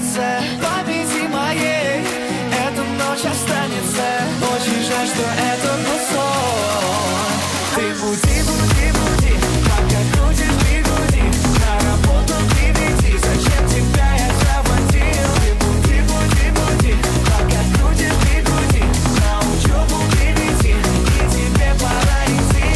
нравится в памяти моей. Эта ночь останется. Очень жаль, что это был сон. Ты буди, буди, буди, пока крутишь бигуди. На работу приведи, зачем тебя я заводил? Ты буди, буди, буди, пока крутишь бигуди. На учебу приведи, и тебе пора идти.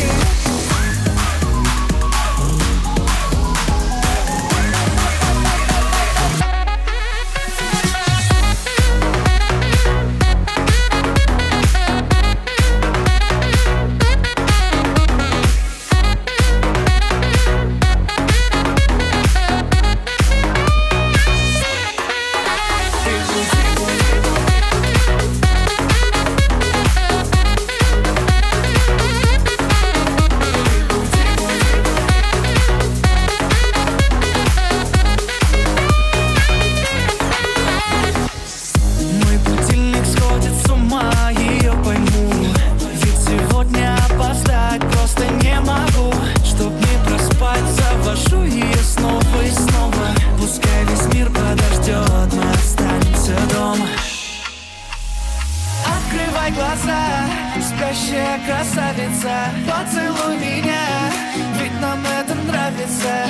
Мой будильник сходит с ума, ее пойму. Ведь сегодня опоздать просто не могу. Чтоб не проспать, завожу ее снова и снова. Пускай весь мир подождет, мы останемся дома. Открывай глаза, спящая красавица. Поцелуй меня, ведь нам это нравится.